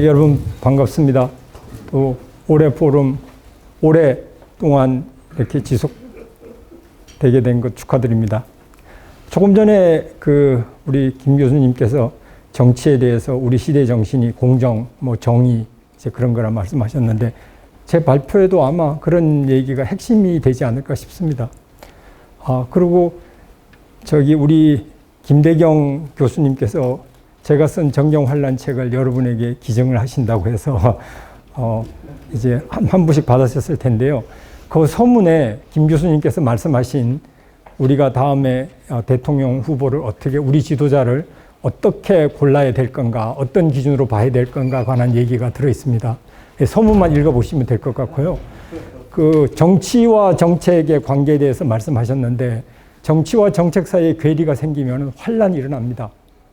여러분 반갑습니다. 또 올해 포럼 오랫동안 이렇게 지속되게 된 것 축하드립니다. 조금 전에 우리 김 교수님께서 정치에 대해서 우리 시대 정신이 공정, 정의 이제 그런 거라 말씀하셨는데 제 발표에도 아마 그런 얘기가 핵심이 되지 않을까 싶습니다. 그리고 우리 김대경 교수님께서 제가 쓴 정경환란 책을 여러분에게 기증을 하신다고 해서 이제 한 부씩 받으셨을 텐데요. 그 서문에 김 교수님께서 말씀하신 우리가 다음에 대통령 후보를 어떻게, 우리 지도자를 어떻게 골라야 될 건가, 어떤 기준으로 봐야 될 건가 관한 얘기가 들어 있습니다. 서문만 읽어보시면 될 것 같고요. 정치와 정책의 관계에 대해서 말씀하셨는데 정치와 정책 사이에 괴리가 생기면 환란이 일어납니다.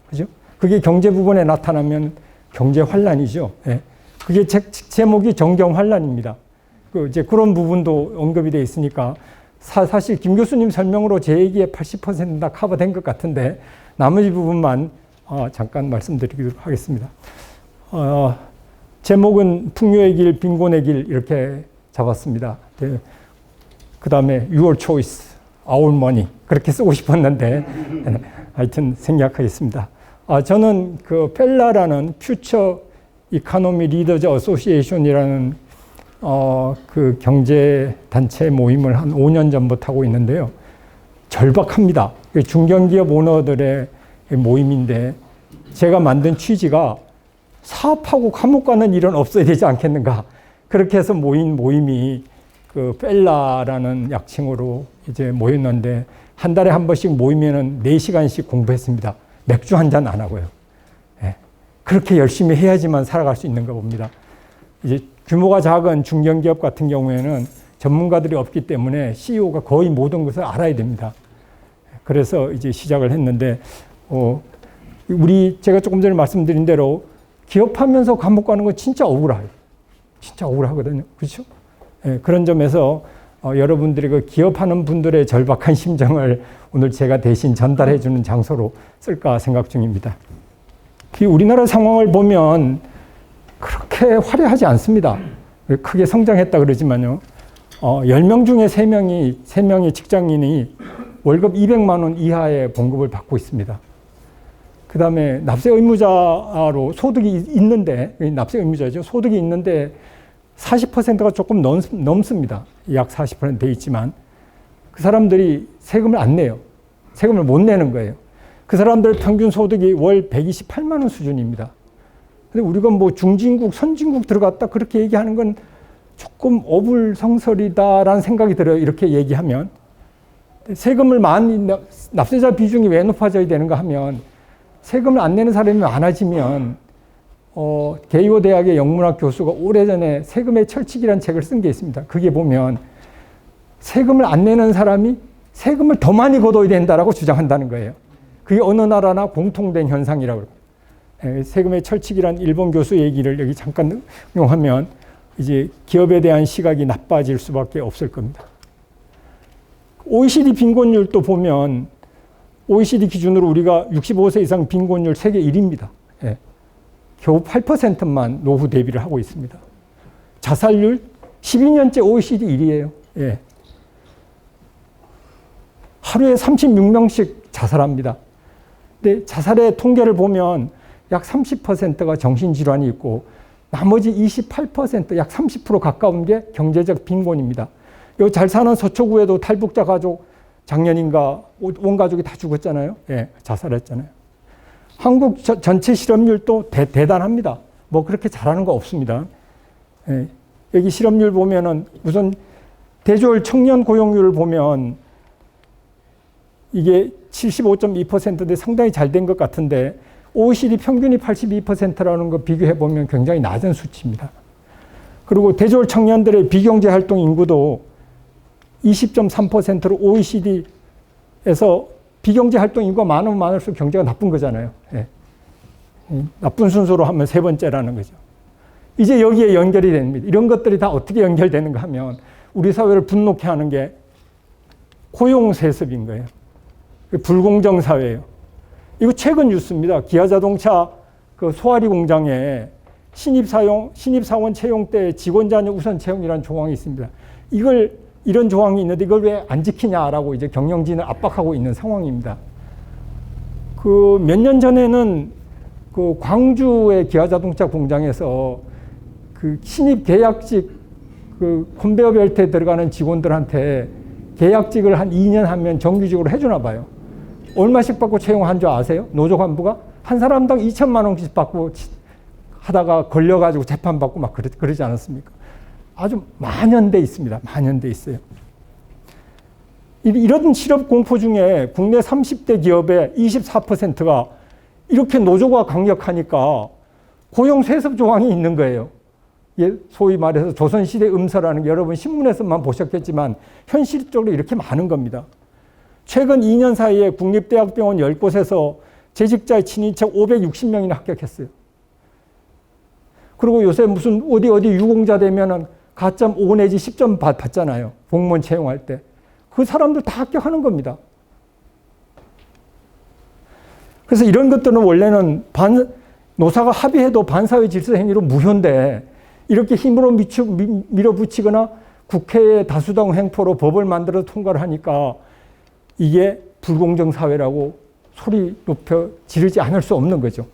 그죠? 그게 경제 부분에 나타나면 경제 환란이죠. 예. 그게 제목이 정경 환란입니다. 이제 그런 부분도 언급이 되어 있으니까 사실 김 교수님 설명으로 제 얘기의 80%는 다 커버된 것 같은데 나머지 부분만 잠깐 말씀드리도록 하겠습니다. 제목은 풍요의 길, 빈곤의 길 이렇게 잡았습니다. 네. 그 다음에 Your choice, our money 그렇게 쓰고 싶었는데 하여튼 생략하겠습니다. 저는 펠라라는 퓨처 이코노미 리더즈 어소시에이션이라는 경제 단체 모임을 한 5년 전부터 하고 있는데요. 절박합니다. 중견기업 오너들의 모임인데 제가 만든 취지가 사업하고 감옥 가는 일은 없어야 되지 않겠는가. 그렇게 해서 모인 모임이 펠라라는 약칭으로 이제 모였는데 한 달에 한 번씩 모이면은 4시간씩 공부했습니다. 맥주 한 잔 안 하고요. 예. 그렇게 열심히 해야지만 살아갈 수 있는가 봅니다. 이제 규모가 작은 중견기업 같은 경우에는 전문가들이 없기 때문에 CEO가 거의 모든 것을 알아야 됩니다. 그래서 이제 시작을 했는데, 제가 조금 전에 말씀드린 대로 기업하면서 감옥 가는 건 진짜 억울해요. 진짜 억울하거든요. 그렇죠? 예, 그런 점에서 여러분들이 기업하는 분들의 절박한 심정을 오늘 제가 대신 전달해 주는 장소로 쓸까 생각 중입니다. 우리나라 상황을 보면 그렇게 화려하지 않습니다. 크게 성장했다 그러지만요. 10명 중에 3명의 직장인이 월급 200만 원 이하의 봉급을 받고 있습니다. 그 다음에 납세 의무자로 소득이 있는데, 납세 의무자죠. 소득이 있는데 40%가 조금 넘습니다. 약 40% 돼 있지만 그 사람들이 세금을 안 내요. 세금을 못 내는 거예요. 그 사람들 평균 소득이 월 128만 원 수준입니다. 근데 우리가 중진국, 선진국 들어갔다 그렇게 얘기하는 건 조금 어불성설이다라는 생각이 들어요. 이렇게 얘기하면. 세금을 납세자 비중이 왜 높아져야 되는가 하면 세금을 안 내는 사람이 많아지면 게이오 대학의 영문학 교수가 오래전에 세금의 철칙이라는 책을 쓴 게 있습니다. 그게 보면 세금을 안 내는 사람이 세금을 더 많이 걷어야 된다라고 주장한다는 거예요. 그게 어느 나라나 공통된 현상이라고 합니다. 세금의 철칙이라는 일본 교수 얘기를 여기 잠깐 응용하면 이제 기업에 대한 시각이 나빠질 수밖에 없을 겁니다. OECD 빈곤율도 보면 OECD 기준으로 우리가 65세 이상 빈곤율 세계 1위입니다. 예. 겨우 8%만 노후 대비를 하고 있습니다. 자살률 12년째 OECD 1위예요. 예. 하루에 36명씩 자살합니다. 근데 자살의 통계를 보면 약 30%가 정신질환이 있고 나머지 28%, 약 30% 가까운 게 경제적 빈곤입니다. 여기 잘 사는 서초구에도 탈북자 가족 작년인가 온 가족이 다 죽었잖아요. 예, 자살했잖아요. 한국 전체 실업률도 대단합니다. 그렇게 잘하는 거 없습니다. 예, 여기 실업률 보면은 우선 대졸 청년 고용률을 보면 이게 75.2%인데 상당히 잘 된 것 같은데 OECD 평균이 82%라는 거 비교해 보면 굉장히 낮은 수치입니다. 그리고 대졸 청년들의 비경제 활동 인구도 20.3%로 OECD에서 비경제 활동 인구가 많으면 많을수록 경제가 나쁜 거잖아요. 예. 나쁜 순서로 하면 3번째라는 거죠. 이제 여기에 연결이 됩니다. 이런 것들이 다 어떻게 연결되는가 하면 우리 사회를 분노케 하는 게 고용세습인 거예요. 불공정 사회예요. 이거 최근 뉴스입니다. 기아자동차 소아리 공장에 신입사원 채용 때 직원 자녀 우선 채용이라는 조항이 있습니다. 이런 조항이 있는데 이걸 왜 안 지키냐라고 이제 경영진을 압박하고 있는 상황입니다. 그 몇 년 전에는 그 광주의 기아자동차 공장에서 그 신입 계약직 그 컨베이어 벨트에 들어가는 직원들한테 계약직을 한 2년 하면 정규직으로 해주나 봐요. 얼마씩 받고 채용한 줄 아세요? 노조 간부가 한 사람당 2천만 원씩 받고 하다가 걸려가지고 재판받고 막 그러지 않았습니까? 아주 만연돼 있습니다. 만연돼 있어요. 이런 실업 공포 중에 국내 30대 기업의 24%가 이렇게 노조가 강력하니까 고용 세습 조항이 있는 거예요. 소위 말해서 조선시대 음서라는 게 여러분 신문에서만 보셨겠지만 현실적으로 이렇게 많은 겁니다. 최근 2년 사이에 국립대학병원 10곳에서 재직자의 친인척 560명이나 합격했어요. 그리고 요새 무슨 어디 유공자 되면은 가점 5 내지 10점 받잖아요. 공무원 채용할 때. 그 사람들 다 합격하는 겁니다. 그래서 이런 것들은 원래는 노사가 합의해도 반사회 질서 행위로 무효인데 이렇게 힘으로 밀어붙이거나 국회의 다수당 횡포로 법을 만들어 통과를 하니까 이게 불공정 사회라고 소리 높여 지르지 않을 수 없는 거죠.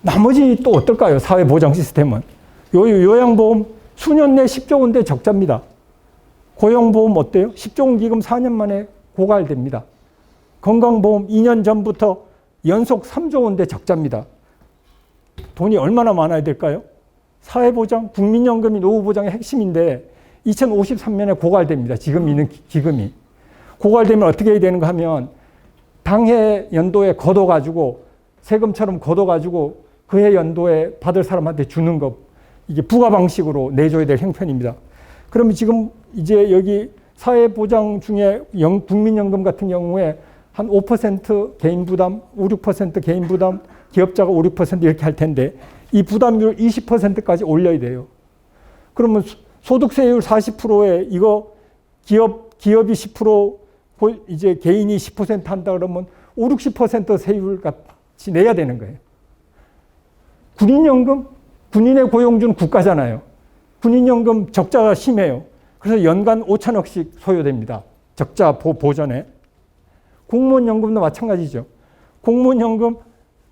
나머지 또 어떨까요? 사회보장 시스템은. 요양보험 수년 내 10조 원대 적자입니다. 고용보험 어때요? 10조 원 기금 4년 만에 고갈됩니다. 건강보험 2년 전부터 연속 3조 원대 적자입니다. 돈이 얼마나 많아야 될까요? 사회보장, 국민연금이 노후보장의 핵심인데 2053년에 고갈됩니다. 지금 있는 기금이. 고갈되면 어떻게 해야 되는가 하면 당해 연도에 걷어가지고 세금처럼 걷어가지고 그해 연도에 받을 사람한테 주는 것, 이게 부가 방식으로 내줘야 될 형편입니다. 그러면 지금 이제 여기 사회보장 중에 국민연금 같은 경우에 한 5% 개인 부담, 5, 6% 개인 부담, 기업자가 5, 6% 이렇게 할 텐데 이 부담률 20%까지 올려야 돼요. 그러면 소득세율 40%에 이거 기업이 10%, 이제 개인이 10% 한다 그러면 5, 60% 세율 같이 내야 되는 거예요. 군인연금? 군인의 고용주는 국가잖아요. 군인연금 적자가 심해요. 그래서 연간 5천억씩 소요됩니다. 적자 보전에. 공무원연금도 마찬가지죠. 공무원연금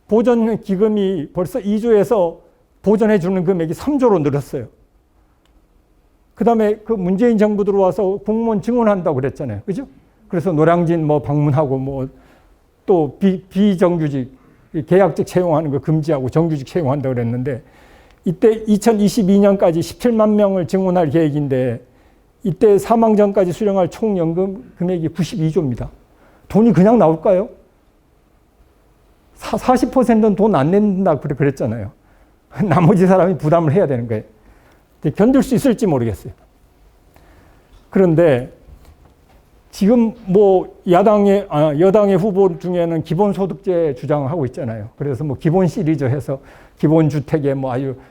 보전 기금이 벌써 2조에서 보전해 주는 금액이 3조로 늘었어요. 그 다음에 그 문재인 정부 들어와서 공무원 증원한다고 그랬잖아요. 그죠? 그래서 노량진 방문하고 또 비정규직, 계약직 채용하는 거 금지하고 정규직 채용한다고 그랬는데 이때 2022년까지 17만 명을 증원할 계획인데 이때 사망 전까지 수령할 총연금 금액이 92조입니다. 돈이 그냥 나올까요? 40%는 돈 안 낸다 그랬잖아요. 나머지 사람이 부담을 해야 되는 거예요. 견딜 수 있을지 모르겠어요. 그런데 지금 여당의 후보 중에는 기본소득제 주장하고 있잖아요. 그래서 기본 시리즈 해서 기본주택에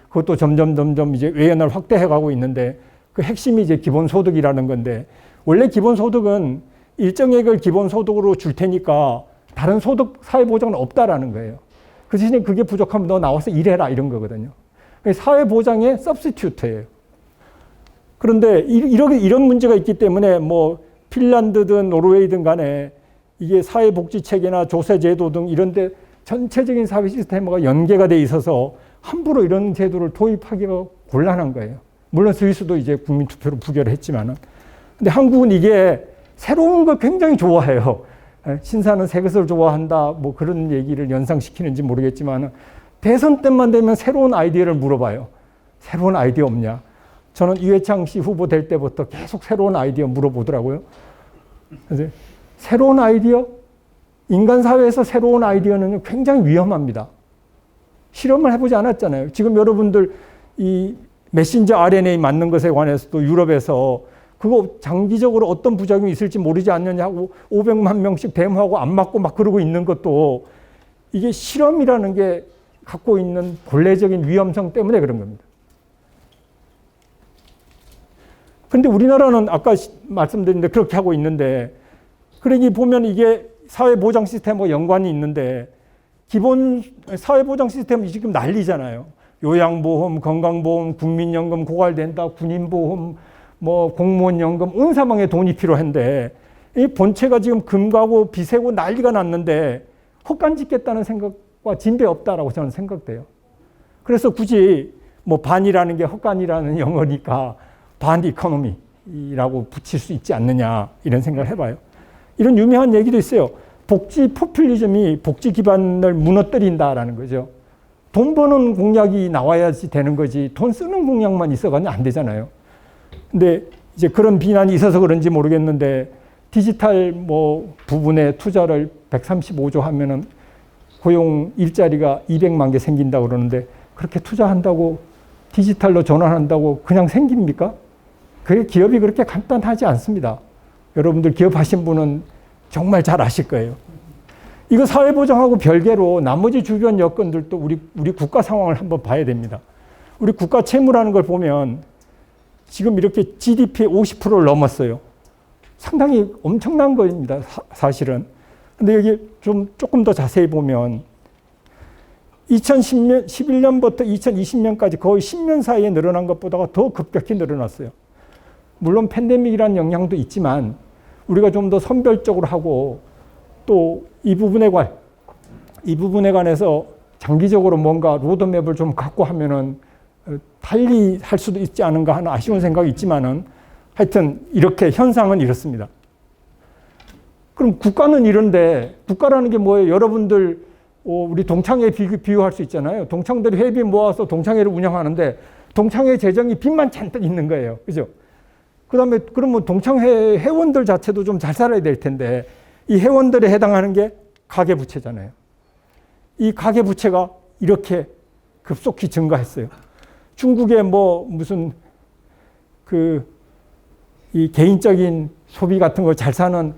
그것도 점점 이제 외연을 확대해 가고 있는데 그 핵심이 이제 기본소득이라는 건데 원래 기본소득은 일정액을 기본소득으로 줄 테니까 다른 소득 사회보장은 없다라는 거예요. 그 대신에 그게 부족하면 너 나와서 일해라 이런 거거든요. 사회보장의 서브스티튜트예요. 그런데 이런 문제가 있기 때문에 핀란드든 노르웨이든 간에 이게 사회복지체계나 조세제도 등 이런 데 전체적인 사회 시스템과 연계가 돼 있어서 함부로 이런 제도를 도입하기가 곤란한 거예요. 물론 스위스도 이제 국민투표로 부결했지만은. 근데 한국은 이게 새로운 걸 굉장히 좋아해요. 신사는 새 것을 좋아한다. 그런 얘기를 연상시키는지 모르겠지만 대선 때만 되면 새로운 아이디어를 물어봐요. 새로운 아이디어 없냐? 저는 이회창 씨 후보 될 때부터 계속 새로운 아이디어 물어보더라고요. 그래서 새로운 아이디어? 인간 사회에서 새로운 아이디어는 굉장히 위험합니다. 실험을 해보지 않았잖아요. 지금 여러분들 이 메신저 RNA 맞는 것에 관해서도 유럽에서 그거 장기적으로 어떤 부작용이 있을지 모르지 않느냐고 500만 명씩 데모하고 안 맞고 막 그러고 있는 것도 이게 실험이라는 게 갖고 있는 본래적인 위험성 때문에 그런 겁니다. 그런데 우리나라는 아까 말씀드렸는데 그렇게 하고 있는데 그러니 보면 이게 사회보장 시스템과 연관이 있는데 기본 사회보장 시스템이 지금 난리잖아요. 요양보험, 건강보험, 국민연금 고갈된다, 군인보험, 뭐 공무원연금, 온 사방에 돈이 필요한데 이 본체가 지금 금가고 비세고 난리가 났는데 헛간 짓겠다는 생각과 진배 없다라고 저는 생각돼요. 그래서 굳이 뭐 반이라는 게 헛간이라는 영어니까 반 이코노미라고 붙일 수 있지 않느냐 이런 생각을 해봐요. 이런 유명한 얘기도 있어요. 복지 포퓰리즘이 복지 기반을 무너뜨린다라는 거죠. 돈 버는 공약이 나와야지 되는 거지 돈 쓰는 공약만 있어가면 안 되잖아요. 근데 이제 그런 비난이 있어서 그런지 모르겠는데 디지털 뭐 부분에 투자를 135조 하면은 고용 일자리가 200만 개 생긴다고 그러는데 그렇게 투자한다고 디지털로 전환한다고 그냥 생깁니까? 그게 기업이 그렇게 간단하지 않습니다. 여러분들 기업하신 분은 정말 잘 아실 거예요. 이거 사회보장하고 별개로 나머지 주변 여건들도 우리 국가 상황을 한번 봐야 됩니다. 우리 국가 채무라는 걸 보면 지금 이렇게 GDP의 50%를 넘었어요. 상당히 엄청난 겁니다. 사실은. 근데 여기 조금 더 자세히 보면 2011년부터 2020년까지 거의 10년 사이에 늘어난 것보다 더 급격히 늘어났어요. 물론 팬데믹이라는 영향도 있지만 우리가 좀 더 선별적으로 하고 또 이 부분에 관해서 장기적으로 뭔가 로드맵을 좀 갖고 하면은 달리 할 수도 있지 않은가 하는 아쉬운 생각이 있지만은 하여튼 이렇게 현상은 이렇습니다. 그럼 국가는 이런데 국가라는 게 뭐예요? 여러분들 우리 동창회 비유할 수 있잖아요. 동창들이 회비 모아서 동창회를 운영하는데 동창회 재정이 빚만 잔뜩 있는 거예요. 그죠? 그다음에 그러면 동창회 회원들 자체도 좀 잘 살아야 될 텐데 이 회원들에 해당하는 게 가계부채잖아요. 이 가계부채가 이렇게 급속히 증가했어요. 중국에 뭐 무슨 이 개인적인 소비 같은 거 잘 사는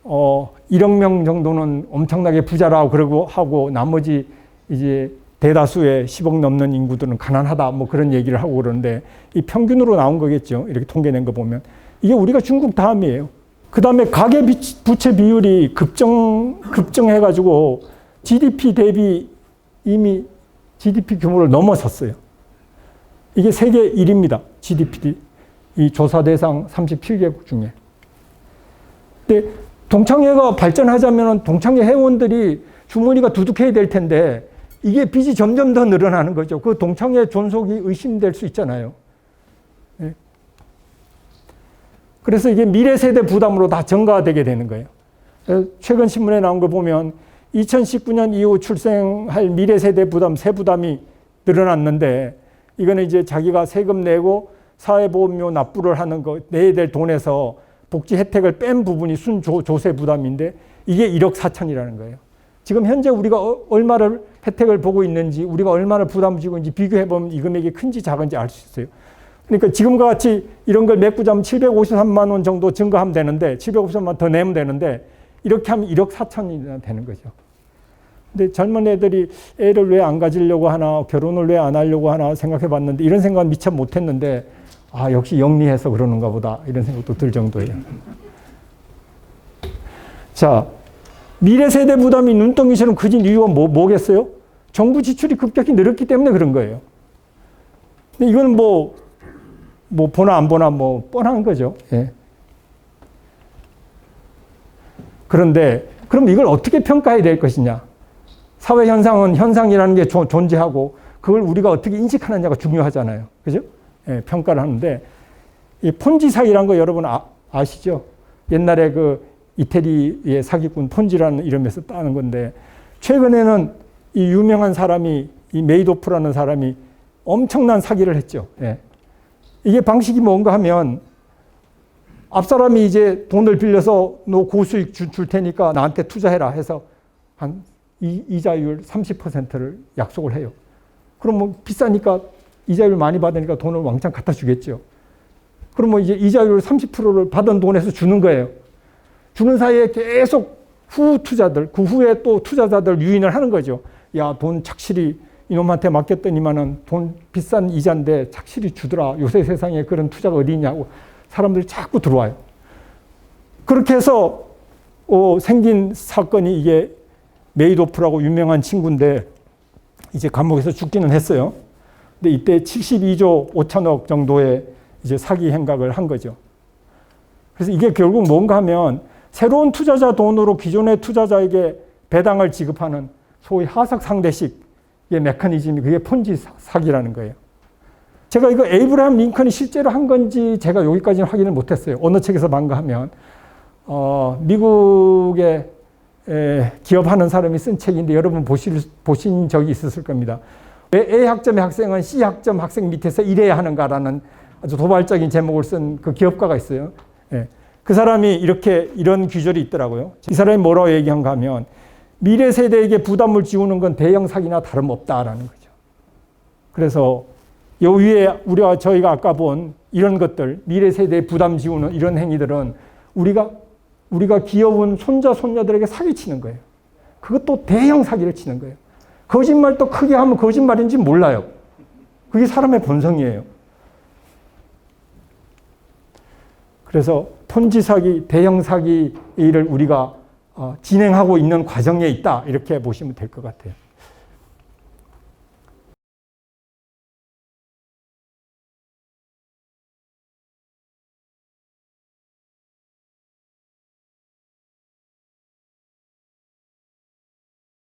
1억 명 정도는 엄청나게 부자라고 그러고 하고 나머지 이제 대다수의 10억 넘는 인구들은 가난하다 뭐 그런 얘기를 하고 그러는데 이 평균으로 나온 거겠죠. 이렇게 통계낸 거 보면. 이게 우리가 중국 다음이에요. 그 다음에 가계부채 비율이 급증해가지고 GDP 대비 이미 GDP 규모를 넘어섰어요. 이게 세계 1위입니다. GDP. 이 조사 대상 37개국 중에. 근데 동창회가 발전하자면 동창회 회원들이 주머니가 두둑해야 될 텐데 이게 빚이 점점 더 늘어나는 거죠. 그 동창회 존속이 의심될 수 있잖아요. 네. 그래서 이게 미래 세대 부담으로 다 전가되게 되는 거예요. 최근 신문에 나온 거 보면 2019년 이후 출생할 미래 세대 부담, 세부담이 늘어났는데 이거는 이제 자기가 세금 내고 사회보험료 납부를 하는 거 내야 될 돈에서 복지 혜택을 뺀 부분이 순조세 부담인데 이게 1억 4천이라는 거예요. 지금 현재 우리가 얼마를 혜택을 보고 있는지 우리가 얼마나 부담을 지고 있는지 비교해보면 이 금액이 큰지 작은지 알 수 있어요. 그러니까 지금과 같이 이런 걸 메꾸자면 753만 원 정도 증가하면 되는데 753만 원 더 내면 되는데 이렇게 하면 1억 4천이 되는 거죠. 근데 젊은 애들이 애를 왜 안 가지려고 하나 결혼을 왜 안 하려고 하나 생각해 봤는데 이런 생각은 미처 못 했는데 아 역시 영리해서 그러는가 보다 이런 생각도 들 정도예요. 자, 미래 세대 부담이 눈덩이처럼 커진 이유가 뭐겠어요? 정부 지출이 급격히 늘었기 때문에 그런 거예요. 근데 이건 뭐 보나 안 보나 뭐 뻔한 거죠. 예. 그런데 그럼 이걸 어떻게 평가해야 될 것이냐? 사회 현상은 현상이라는 게 존재하고 그걸 우리가 어떻게 인식하느냐가 중요하잖아요. 그죠? 예, 평가를 하는데 이 폰지 사기라는 거 여러분 아시죠? 옛날에 그 이태리의 사기꾼 폰지라는 이름에서 따는 건데 최근에는 이 유명한 사람이 이 메이도프라는 사람이 엄청난 사기를 했죠. 예. 이게 방식이 뭔가 하면 앞사람이 이제 돈을 빌려서 너 고수익 줄 테니까 나한테 투자해라 해서 한 이자율 30%를 약속을 해요. 그럼 뭐 비싸니까 이자율 많이 받으니까 돈을 왕창 갖다 주겠죠. 그럼 뭐 이제 이자율 30%를 받은 돈에서 주는 거예요. 주는 사이에 계속 후 투자들, 그 후에 또 투자자들 유인을 하는 거죠. 야, 돈 착실히 이놈한테 맡겼더니만은 돈 비싼 이자인데 착실히 주더라. 요새 세상에 그런 투자가 어디 있냐고 사람들이 자꾸 들어와요. 그렇게 해서 생긴 사건이 이게 메이도프라고 유명한 친구인데 이제 감옥에서 죽기는 했어요. 근데 이때 72조 5천억 정도의 이제 사기 행각을 한 거죠. 그래서 이게 결국 뭔가 하면 새로운 투자자 돈으로 기존의 투자자에게 배당을 지급하는 소위 하석 상대식의 메커니즘이 그게 폰지 사기라는 거예요. 제가 이거 에이브라함 링컨이 실제로 한 건지 제가 여기까지는 확인을 못했어요. 어느 책에서 봤가 하면 미국의 기업하는 사람이 쓴 책인데 여러분 보신 적이 있었을 겁니다. 왜 A학점의 학생은 C학점 학생 밑에서 일해야 하는가라는 아주 도발적인 제목을 쓴 그 기업가가 있어요. 그 사람이 이런 규절이 있더라고요. 이 사람이 뭐라고 얘기한가 하면 미래 세대에게 부담을 지우는 건 대형 사기나 다름없다라는 거죠. 그래서 요 위에 저희가 아까 본 이런 것들, 미래 세대에 부담 지우는 이런 행위들은 우리가 귀여운 손자, 손녀들에게 사기치는 거예요. 그것도 대형 사기를 치는 거예요. 거짓말도 크게 하면 거짓말인지 몰라요. 그게 사람의 본성이에요. 그래서 폰지 사기, 대형 사기를 우리가 진행하고 있는 과정에 있다. 이렇게 보시면 될 것 같아요.